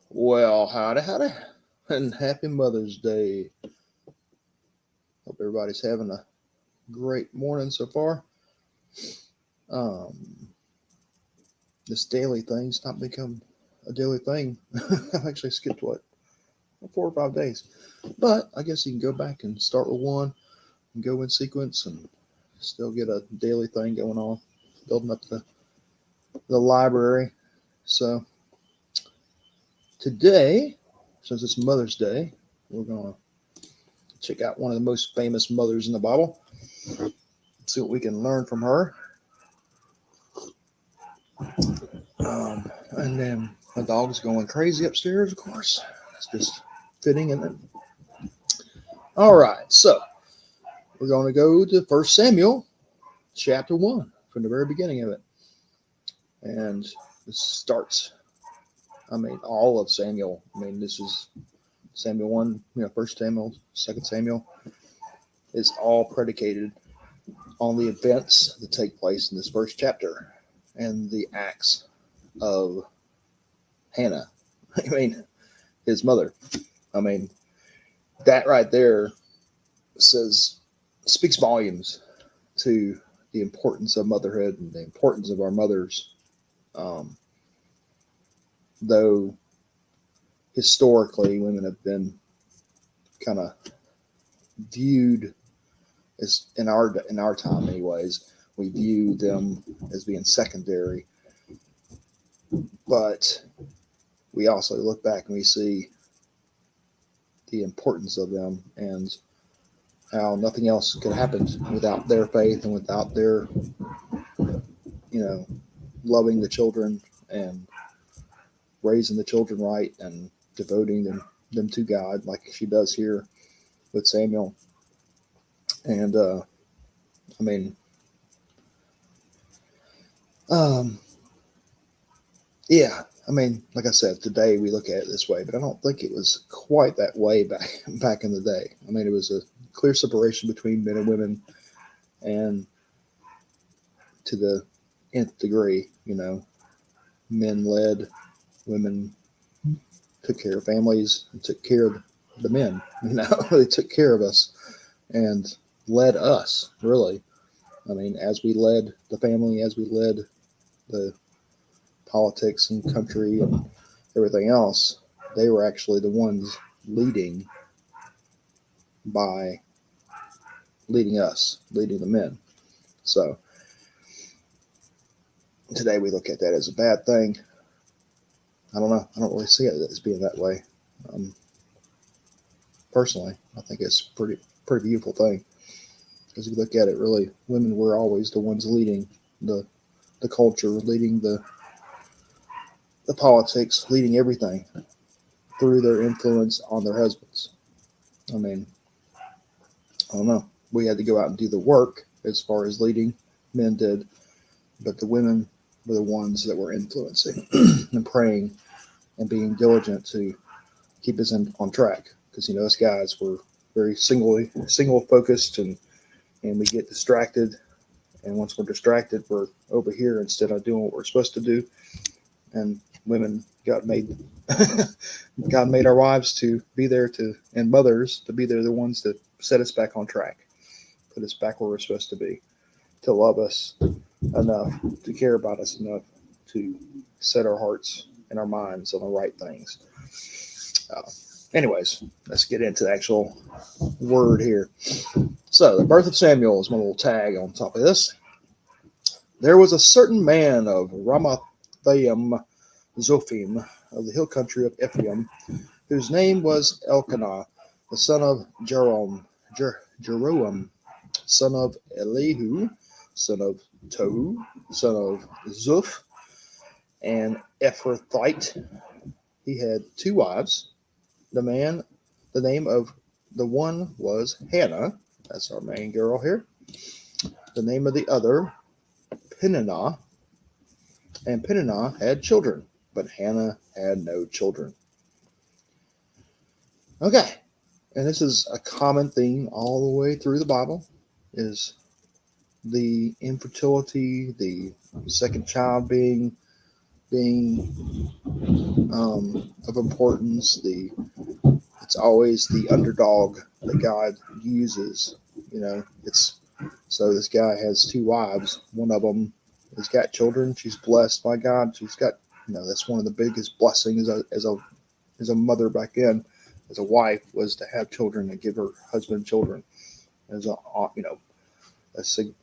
Well, howdy, and happy Mother's Day. Hope everybody's having a great morning so far. Um, this daily thing's not become a daily thing. I've actually skipped 4 or 5 days, but I guess you can go back and start with one and go in sequence and still get a daily thing going on, building up the library. So today, since it's Mother's Day, we're gonna check out one of the most famous mothers in the Bible. See what we can learn from her. And then my dog's going crazy upstairs, of course. It's just fitting in it. All right, so we're going to go to 1 Samuel chapter 1 from the very beginning of it. And this starts, all of Samuel. This is Samuel 1, 1 Samuel, 2 Samuel. It's all predicated on the events that take place in this first chapter and the acts of Hannah. His mother. That right there speaks volumes to the importance of motherhood and the importance of our mothers. Though historically women have been kind of viewed as in our time anyways, we view them as being secondary. But we also look back and we see the importance of them and how nothing else could happen without their faith and without their, loving the children and raising the children right and devoting them to God, like she does here with Samuel. And like I said, today we look at it this way, but I don't think it was quite that way back in the day. It was a clear separation between men and women, and to the nth degree, men led, women took care of families and took care of the men. They took care of us and led us, really. As we led the family, as we led the politics and country and everything else, they were actually the ones leading us, leading the men. So today we look at that as a bad thing. I don't know. I don't really see it as being that way. Personally, I think it's pretty beautiful thing. Because if you look at it, really, women were always the ones leading the culture, leading the politics, leading everything through their influence on their husbands. I don't know. We had to go out and do the work as far as leading. Men did, but the women were the ones that were influencing and praying and being diligent to keep us on track. Because us guys were very single focused, and we get distracted. And once we're distracted, we're over here instead of doing what we're supposed to do. And women, God made our wives to be there and mothers to be there, the ones that set us back on track, put us back where we're supposed to be, to love us enough, to care about us enough, to set our hearts and our minds on the right things. Anyways, let's get into the actual word here. So, the birth of Samuel is my little tag on top of this. There was a certain man of Ramathaim Zophim of the hill country of Ephraim, whose name was Elkanah, the son of Jeroam, son of Elihu, son of Tohu, son of Zuph, and Ephrathite. He had 2 wives. The name of the one was Hannah. That's our main girl here. The name of the other, Peninnah. And Peninnah had children, but Hannah had no children. Okay. And this is a common theme all the way through the Bible, is the infertility, the second child being being of importance. It's always the underdog that God uses. It's so this guy has two wives. One of them has got children. She's blessed by God. She's got that's one of the biggest blessings as a mother back then, as a wife, was to have children and give her husband children as a, sig-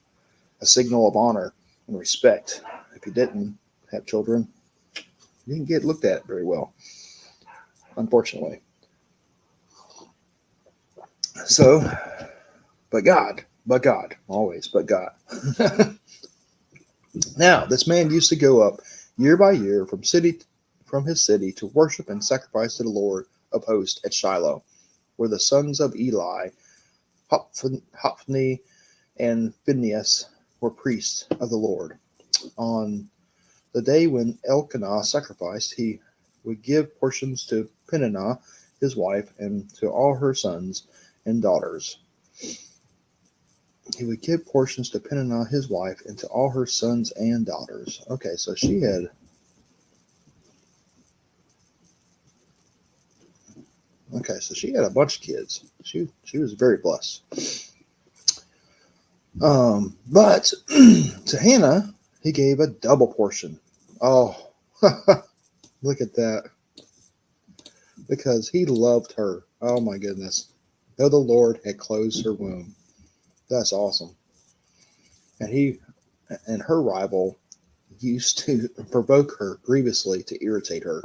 a signal of honor and respect. If you didn't have children, you didn't get looked at very well, unfortunately. So, but God, always, but God. Now, this man used to go up year by year from his city to worship and sacrifice to the Lord of hosts at Shiloh, where the sons of Eli, Hophni, and Phinehas were priests of the Lord. On the day when Elkanah sacrificed, he would give portions to Peninnah, his wife, and to all her sons and daughters. He would give portions to Peninnah, his wife, and to all her sons and daughters. Okay, so she had. Okay, so she had a bunch of kids. She was very blessed. But to Hannah, he gave a double portion. Oh, look at that. Because he loved her. Oh my goodness. Though the Lord had closed her womb. That's awesome. And her rival used to provoke her grievously to irritate her.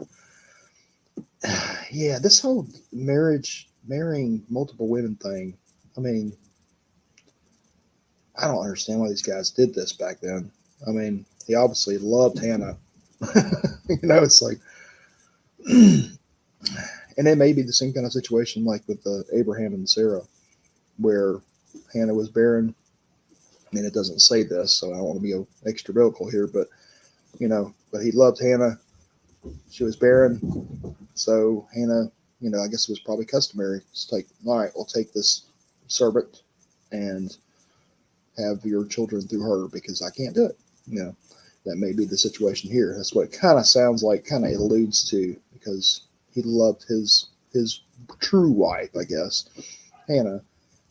Yeah, this whole marrying multiple women thing. I mean, I don't understand why these guys did this back then. I mean, he obviously loved Hannah. It's like, and it may be the same kind of situation like with Abraham and Sarah, where Hannah was barren. I mean, it doesn't say this, so I don't want to be extra biblical here, but but he loved Hannah. She was barren, so Hannah, I guess it was probably customary. It's like, all right, we'll take this servant and have your children through her because I can't do it. That may be the situation here. That's what it kind of sounds like, kind of alludes to, because he loved his true wife, I guess, Hannah,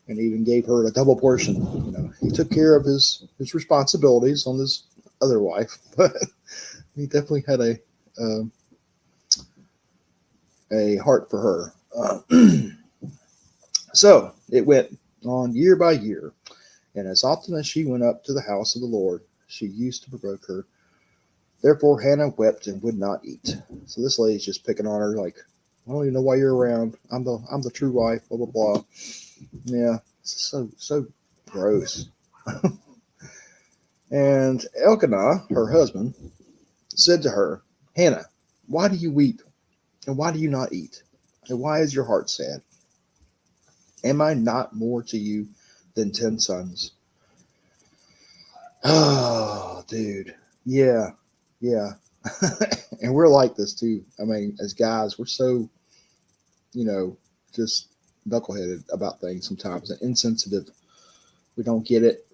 and even gave her a double portion. He took care of his responsibilities on his other wife, but he definitely had a heart for her. So it went on year by year, and as often as she went up to the house of the Lord, she used to provoke her. Therefore Hannah wept and would not eat. So this lady's just picking on her, like, I don't even know why you're around. I'm the true wife, blah blah blah. Yeah, it's so gross. And Elkanah, her husband, said to her, Hannah, why do you weep? And why do you not eat? And why is your heart sad? Am I not more to you than 10 sons? Oh, dude. Yeah. And we're like this too. I mean, as guys, we're so, just knuckleheaded about things sometimes and insensitive. We don't get it.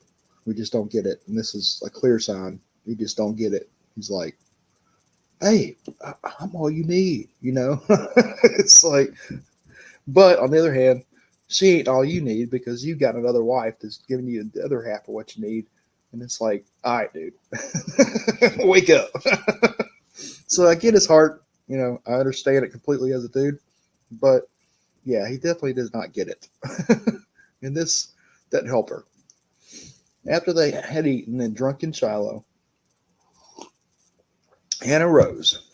We just don't get it. And this is a clear sign. You just don't get it. He's like, hey, I'm all you need, It's like, but on the other hand, she ain't all you need because you got another wife that's giving you the other half of what you need. And it's like, all right, dude, wake up. So I get his heart. I understand it completely as a dude. But yeah, he definitely does not get it. And this doesn't help her. After they had eaten and drunk in Shiloh, Hannah rose.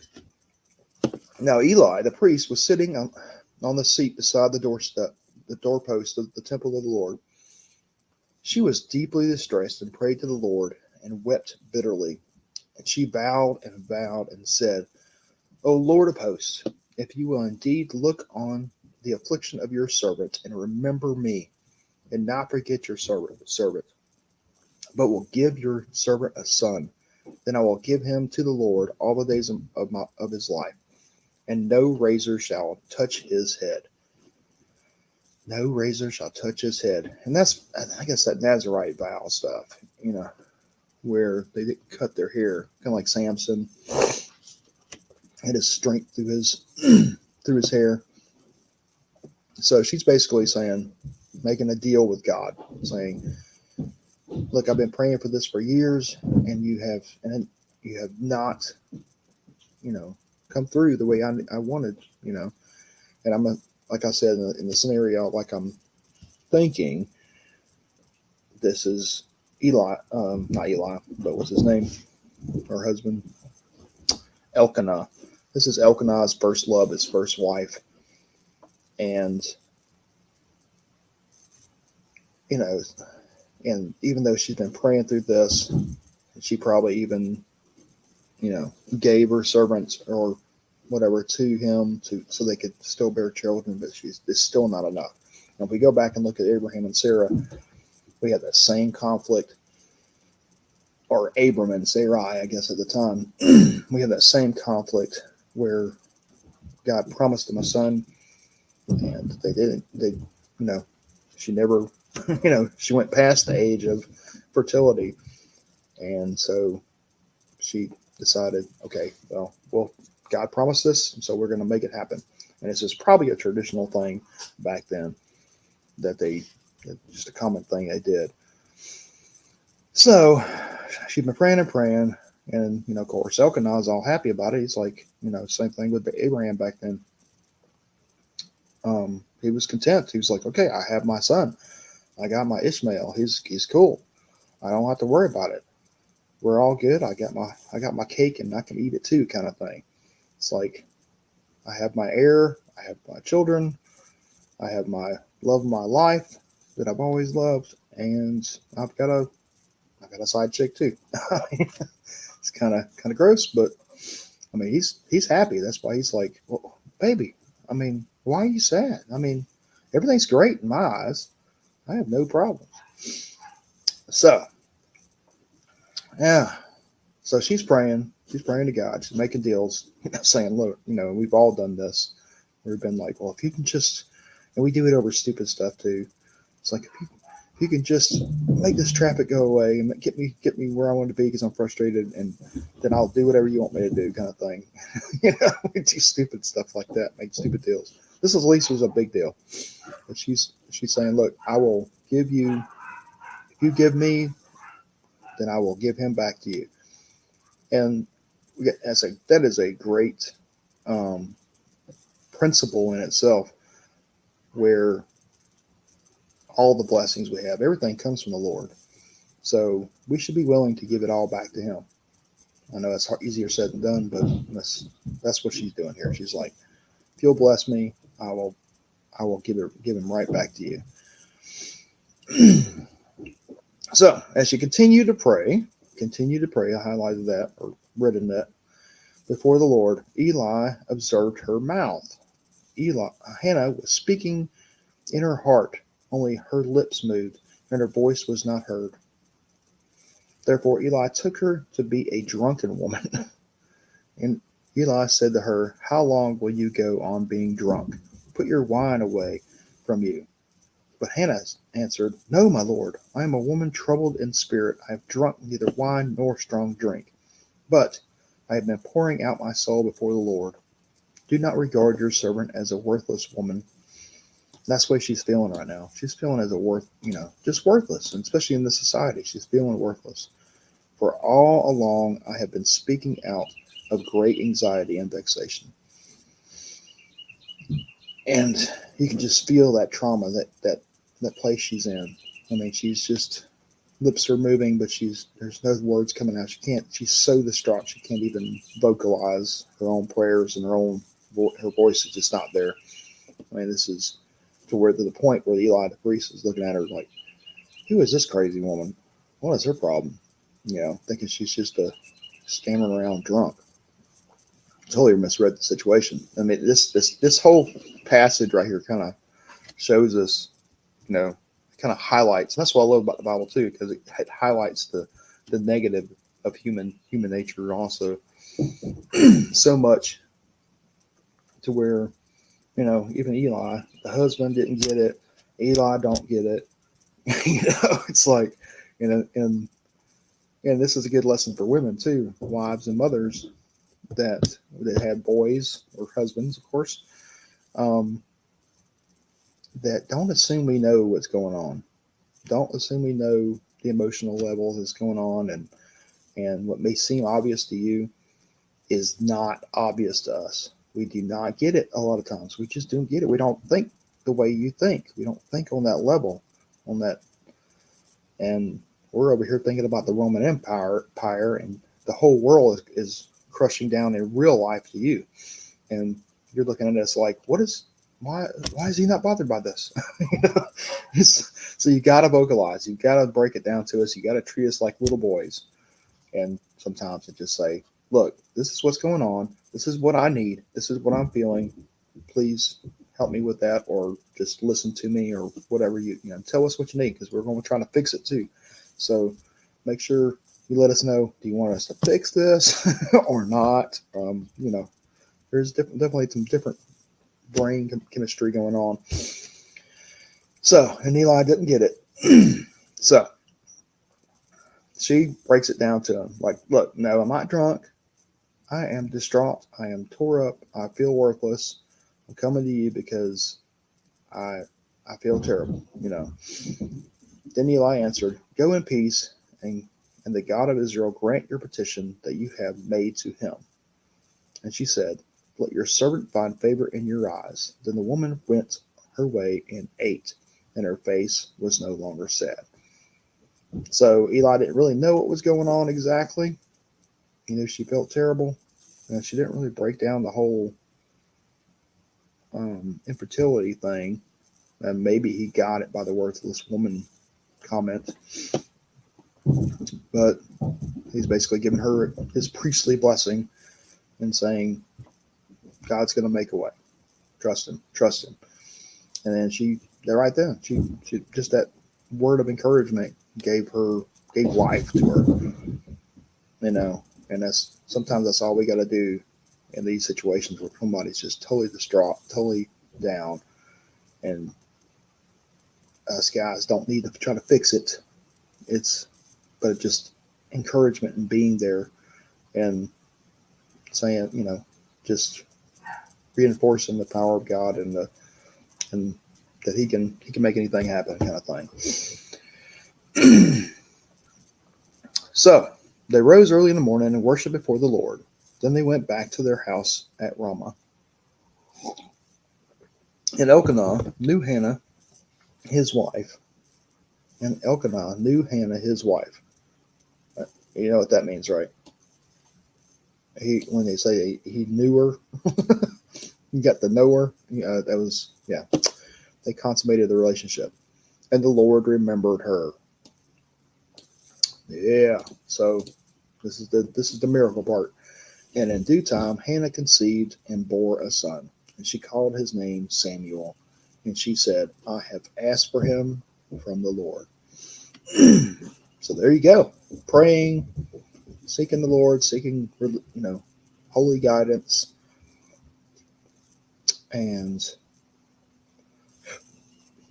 Now Eli, the priest, was sitting on the seat beside the doorpost of the temple of the Lord. She was deeply distressed and prayed to the Lord and wept bitterly. And she vowed and said, O Lord of hosts, if you will indeed look on the affliction of your servant and remember me, and not forget your servant, but will give your servant a son, then I will give him to the Lord all the days of his life, and no razor shall touch his head. No razor shall touch his head. And that's, I guess, that Nazarite vow stuff, where they didn't cut their hair, kind of like Samson. and his strength through his through his hair. So she's basically saying, making a deal with God, saying, "Look, I've been praying for this for years, and you have not, you know, come through the way I wanted, you know." And like I said in the scenario, like I'm thinking, this is Eli, not Eli, but what's his name? Her husband, Elkanah. This is Elkanah's first love, his first wife, and you know, and even though she's been praying through this, she probably even, you know, gave her servants or whatever to him to so they could still bear children, but it's still not enough. And if we go back and look at Abraham and Sarah, we had that same conflict, or Abram and Sarai, I guess at the time, we had that same conflict where God promised them a son, and they didn't. They, you know, she never, you know, she went past the age of fertility, and so she decided, okay, well, God promised this, so we're going to make it happen. And this is probably a traditional thing back then that just a common thing they did. So she'd been praying and praying, and you know, of course, Elkanah's all happy about it. He's like, you know, same thing with Abraham back then. He was content. He was like, okay, I have my son. I got my Ishmael. He's cool. I don't have to worry about it. We're all good. I got my cake and I can eat it too, kind of thing. It's like I have my heir. I have my children. I have my love of my life that I've always loved, and I've got a side chick too. It's kind of gross, but I mean he's happy. That's why he's like, well, baby. I mean, why are you sad? I mean, everything's great in my eyes. I have no problems. So yeah, so she's praying. She's praying to God. She's making deals, saying, look, you know, we've all done this. We've been like, well, if you can just, and we do it over stupid stuff too. It's like, if you can just make this traffic go away and get me where I want to be because I'm frustrated, and then I'll do whatever you want me to do, kind of thing. You know, we do stupid stuff like that, make stupid deals. This at least was a big deal. But she's saying, look, I will give you, if you give me, then I will give him back to you. And that is a great um, principle in itself, where all the blessings we have, everything comes from the Lord. So we should be willing to give it all back to him. I know it's easier said than done, but that's what she's doing here. She's like, if you'll bless me, I will give him right back to you. So as she continued to pray, I highlighted that or written that before the Lord, Eli observed her mouth. Hannah was speaking in her heart, only her lips moved, and her voice was not heard. Therefore Eli took her to be a drunken woman. And Eli said to her, how long will you go on being drunk? Put your wine away from you. But Hannah answered, no, my lord, I am a woman troubled in spirit. I have drunk neither wine nor strong drink, but I have been pouring out my soul before the Lord. Do not regard your servant as a worthless woman. That's the way she's feeling right now. She's feeling as just worthless, and especially in this society, she's feeling worthless. For all along I have been speaking out of great anxiety and vexation. And you can just feel that trauma, that place she's in. I mean, she's just, lips are moving, but there's no words coming out. She's so distraught she can't even vocalize her own prayers, and her voice is just not there. I mean, this is to the point where Eli the priest is looking at her like, who is this crazy woman? What is her problem? You know, thinking she's just a stammering around drunk. Totally misread the situation. I mean, this whole passage right here kind of shows us, kind of highlights. And that's what I love about the Bible too, because it highlights the negative of human nature also so much, to where, even Eli, the husband, didn't get it. Eli don't get it. It's like, and this is a good lesson for women too, wives and mothers. that had boys or husbands, of course, um, that don't assume we know what's going on. Don't assume we know the emotional level that's going on, and what may seem obvious to you is not obvious to us. We do not get it a lot of times. We just don't get it. We don't think the way you think. We don't think on that level, on that, and we're over here thinking about the Roman Empire, and the whole world is crushing down in real life to you, and you're looking at us like, what is, why is he not bothered by this? You know? So you got to vocalize. You got to break it down to us. You got to treat us like little boys, and sometimes it just say, look, this is what's going on. This is what I need. This is what I'm feeling. Please help me with that, or just listen to me, or whatever tell us what you need, because we're going to try to fix it too. So make sure you let us know. Do you want us to fix this or not? There's definitely some different brain chemistry going on. So, and Eli didn't get it. So she breaks it down to him like, look, no, I'm not drunk. I am distraught. I am tore up. I feel worthless. I'm coming to you because I feel terrible. Then Eli answered, go in peace, and the God of Israel grant your petition that you have made to him. And she said, let your servant find favor in your eyes. Then the woman went her way and ate, and her face was no longer sad. So Eli didn't really know what was going on exactly. She felt terrible, and she didn't really break down the whole infertility thing. And maybe he got it by the worthless woman comment. But he's basically giving her his priestly blessing and saying, God's going to make a way. Trust him. Trust him. And then right then, she just that word of encouragement gave life to her. And sometimes that's all we got to do in these situations where somebody's just totally distraught, totally down. And us guys don't need to try to fix it. But just encouragement and being there and saying, just reinforcing the power of God and that he can make anything happen, kind of thing. So they rose early in the morning and worshiped before the Lord. Then they went back to their house at Ramah. And Elkanah knew Hannah, his wife. And Elkanah knew Hannah, his wife. You know what that means, right? When they say he knew her, you got to know her. That was, yeah. They consummated the relationship, and the Lord remembered her. Yeah. So this is the miracle part. And in due time, Hannah conceived and bore a son, and she called his name Samuel. And she said, I have asked for him from the Lord. So there you go. Praying, seeking the Lord, seeking, holy guidance, and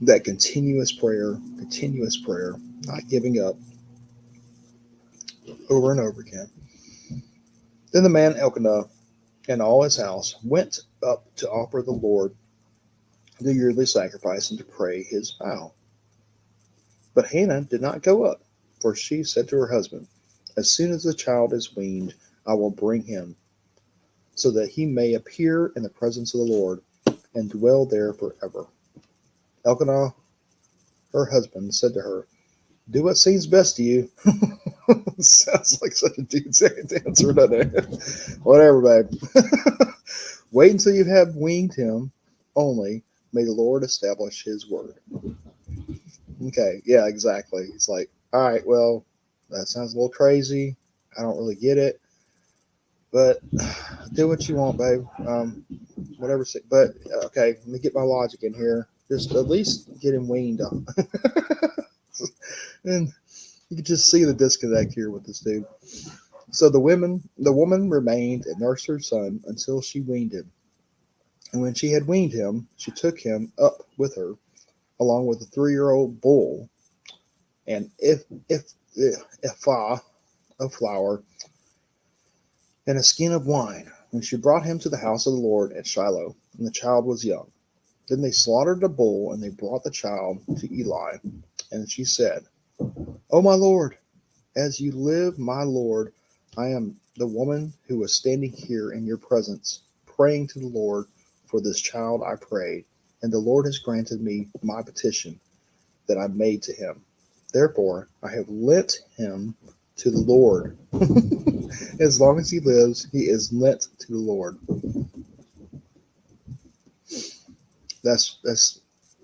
that continuous prayer, not giving up over and over again. Then the man Elkanah and all his house went up to offer the Lord the yearly sacrifice and to pray his vow. But Hannah did not go up, for she said to her husband, as soon as the child is weaned, I will bring him, so that he may appear in the presence of the Lord and dwell there forever. Elkanah, her husband, said to her, do what seems best to you. Sounds like such a dude's answer, doesn't it? Whatever, babe. Wait until you have weaned him. Only may the Lord establish his word. Okay, yeah, exactly. It's like, all right, well, that sounds a little crazy. I don't really get it. But do what you want, babe. Whatever. But, okay, let me get my logic in here. Just at least get him weaned on. And you can just see the disconnect here with this dude. So the woman remained and nursed her son until she weaned him. And when she had weaned him, she took him up with her, along with a 3-year-old bull, and ephah of flour, and a skin of wine. And she brought him to the house of the Lord at Shiloh, and the child was young. Then they slaughtered a bull, and they brought the child to Eli. And she said, O my Lord, as you live, my Lord, I am the woman who was standing here in your presence, praying to the Lord for this child I prayed, and the Lord has granted me my petition that I made to him. Therefore, I have lent him to the Lord. As long as he lives, he is lent to the Lord. That's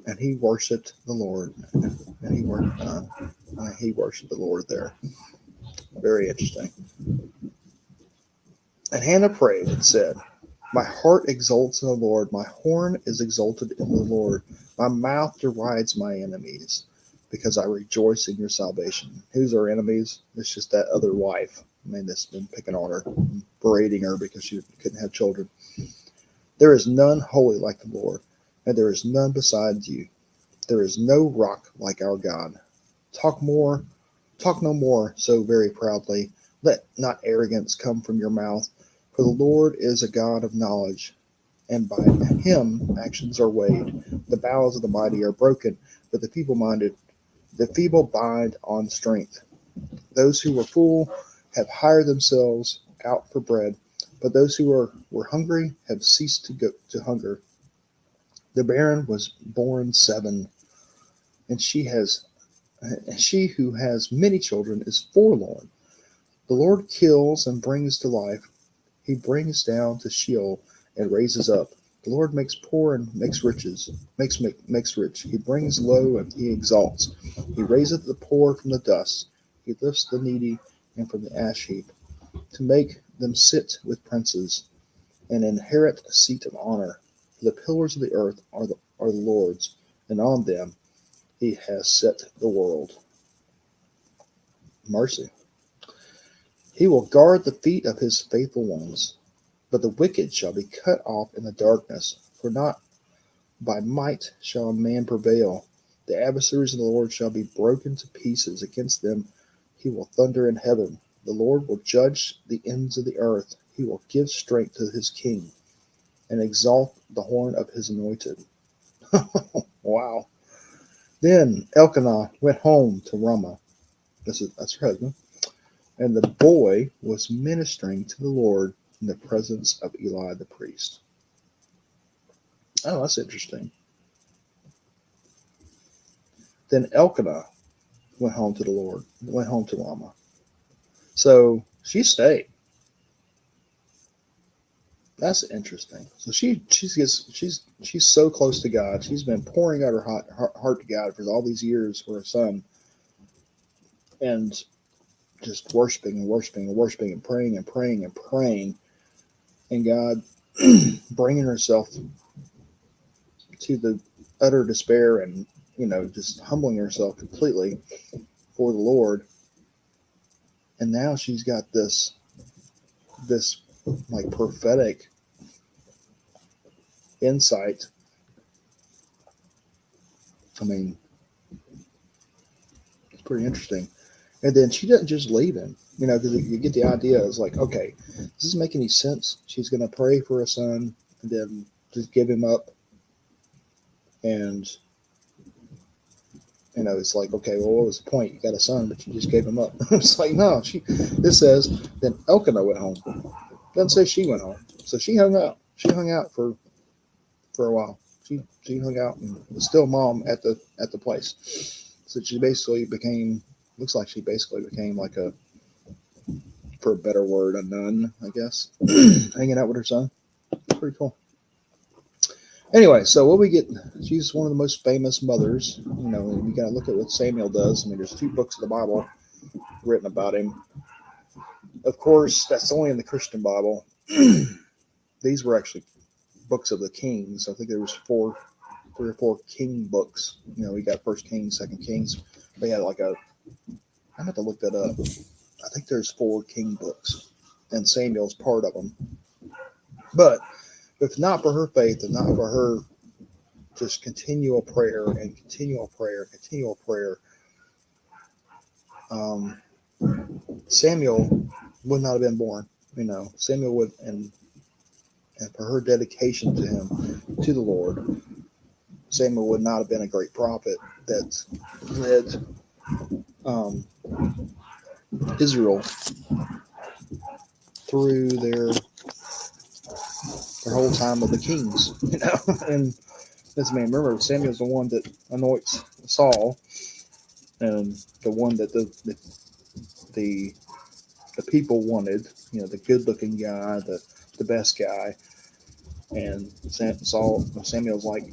and he worshipped the Lord, and he worshipped the Lord there. Very interesting. And Hannah prayed and said, My heart exults in the Lord, my horn is exalted in the Lord, my mouth derides my enemies, because I rejoice in your salvation. Who's our enemies? It's just that other wife. That's been picking on her, berating her because she couldn't have children. There is none holy like the Lord, and there is none besides you. There is no rock like our God. Talk no more so very proudly. Let not arrogance come from your mouth, for the Lord is a God of knowledge, and by him actions are weighed. The bows of the mighty are broken, but the feeble bind on strength. Those who were full have hired themselves out for bread, but those who were hungry have ceased to hunger. The barren was born 7, and she who has many children is forlorn. The Lord kills and brings to life. He brings down to Sheol and raises up. The Lord makes poor and makes makes rich. He brings low and he exalts. He raiseth the poor from the dust. He lifts the needy and from the ash heap, to make them sit with princes and inherit a seat of honor. The pillars of the earth are the Lord's, and on them he has set the world. Mercy. He will guard the feet of his faithful ones, but the wicked shall be cut off in the darkness, for not by might shall a man prevail. The adversaries of the Lord shall be broken to pieces. Against them he will thunder in heaven. The Lord will judge the ends of the earth. He will give strength to his king and exalt the horn of his anointed. Wow. Then Elkanah went home to Ramah. That's her husband. And the boy was ministering to the Lord in the presence of Eli the priest. Oh, that's interesting. Then Elkanah went home to the Lord, went home to Ramah. So she stayed. That's interesting. So she's so close to God. She's been pouring out her heart to God for all these years for her son, and just worshiping and worshiping and worshiping and praying and praying and praying, and God bringing herself to the utter despair, and just humbling herself completely for the Lord. And now she's got this like prophetic insight. I mean, it's pretty interesting. And then she doesn't just leave him, because you get the idea. It's like, okay, does this make any sense? She's going to pray for a son and then just give him up. And, it's like, okay, well, what was the point? You got a son, but you just gave him up. It's like, no, this says, then Elkanah went home. It doesn't say she went home. So she hung out. She hung out for a while. She hung out and was still mom at the place. So she basically looks like she basically became like for a better word, a nun, I guess, hanging out with her son. Pretty cool. Anyway, so what we get, she's one of the most famous mothers, and you got to look at what Samuel does. I mean, there's 2 books of the Bible written about him. Of course, that's only in the Christian Bible. These were actually books of the kings. I think there was 3 or 4 king books. We got First Kings, Second Kings. They had I have to look that up. I think there's 4 king books, and Samuel's part of them. But if not for her faith, and not for her just continual prayer and continual prayer, Samuel would not have been born. Samuel would, and and for her dedication to him, to the Lord, Samuel would not have been a great prophet that led um, Israel through their whole time of the kings, And this man, remember, Samuel's the one that anoints Saul, and the one that the the people wanted, the good-looking guy, the best guy. And Samuel's like,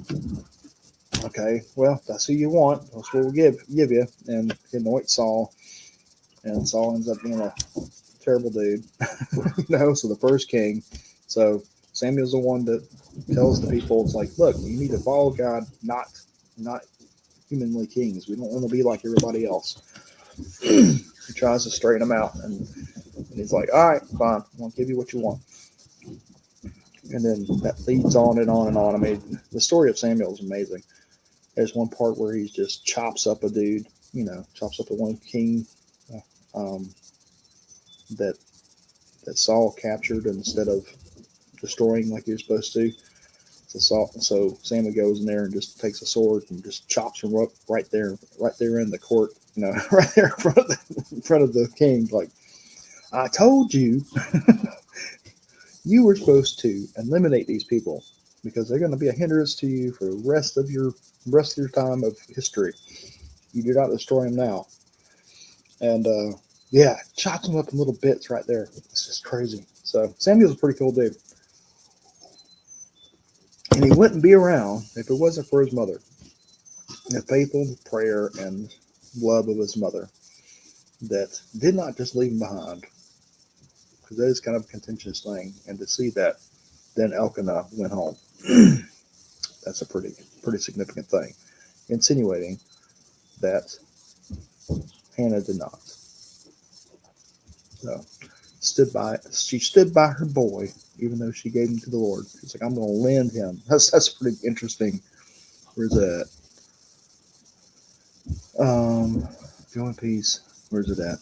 okay, well, that's who you want. That's what we'll give you. And he anoints Saul, and Saul ends up being a terrible dude. So the first king. So Samuel's the one that tells the people, it's like, look, you need to follow God, not humanly kings. We don't want to be like everybody else. He tries to straighten them out, and he's like, all right, fine, I'll give you what you want. And then that leads on and on and on. I mean, the story of Samuel is amazing. There's one part where he just chops up a dude, chops up the one king um, that Saul captured instead of destroying like he was supposed to. So Samuel goes in there and just takes a sword and just chops him up right there in the court, right there in front of the king. Like, I told you, you were supposed to eliminate these people because they're going to be a hindrance to you for the rest of your time of history. You do not destroy them now. And chops them up in little bits right there. It's just crazy. So Samuel's a pretty cool dude. And he wouldn't be around if it wasn't for his mother. The faithful prayer and love of his mother that did not just leave him behind. Because that is kind of a contentious thing. And to see that, then Elkanah went home. That's a pretty significant thing. Insinuating that Hannah did not. So she stood by her boy, even though she gave him to the Lord. She's like, I'm going to lend him. That's pretty interesting. Where's that? Go in peace. Where's it at?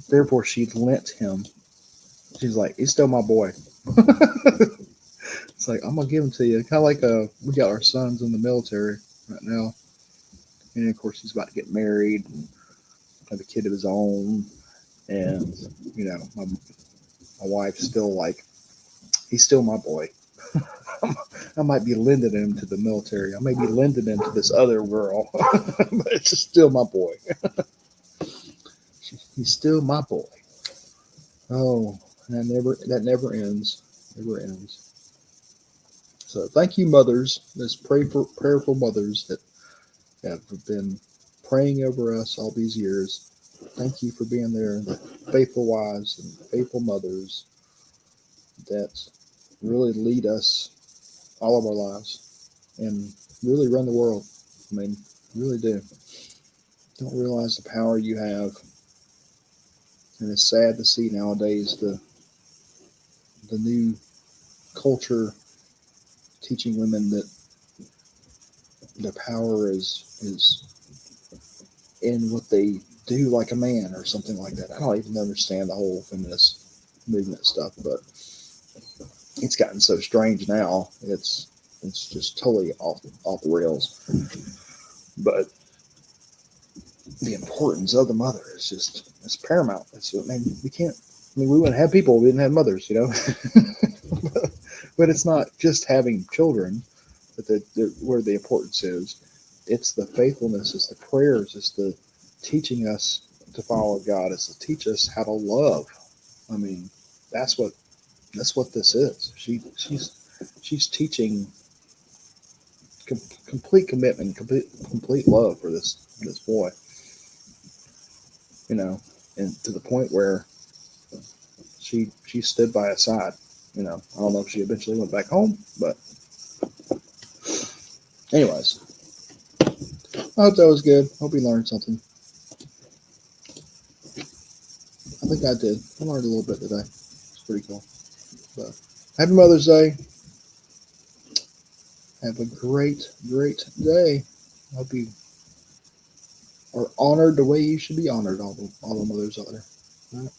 Therefore, she lent him. She's like, he's still my boy. It's like, I'm going to give him to you. Kind of like we got our sons in the military right now. And of course, he's about to get married and have a kid of his own. And, my wife's still like, he's still my boy. I might be lending him to the military. I may be lending him to this other girl, but it's just still my boy. He's still my boy. Oh, that never ends. Never ends. So thank you, mothers. Those prayerful mothers that have been praying over us all these years. Thank you for being there. The faithful wives and faithful mothers that really lead us all of our lives and really run the world. I mean, really do. Don't realize the power you have. And it's sad to see nowadays the new culture teaching women that their power is in what they do like a man or something like that. I don't even understand the whole feminist movement stuff, but it's gotten so strange now. It's just totally off the rails. But the importance of the mother is it's paramount. We wouldn't have people if we didn't have mothers, but it's not just having children where the importance is. It's the faithfulness, it's the prayers, it's the teaching us to follow God, it's to teach us how to love. I mean, that's what this is. She's teaching complete commitment, complete love for this boy. And to the point where she stood by his side. I don't know if she eventually went back home, but anyways, I hope that was good. Hope you learned something. I think I did. I learned a little bit today. It's pretty cool. But happy Mother's Day. Have a great day. I hope you are honored the way you should be honored, all the mothers out there. All right.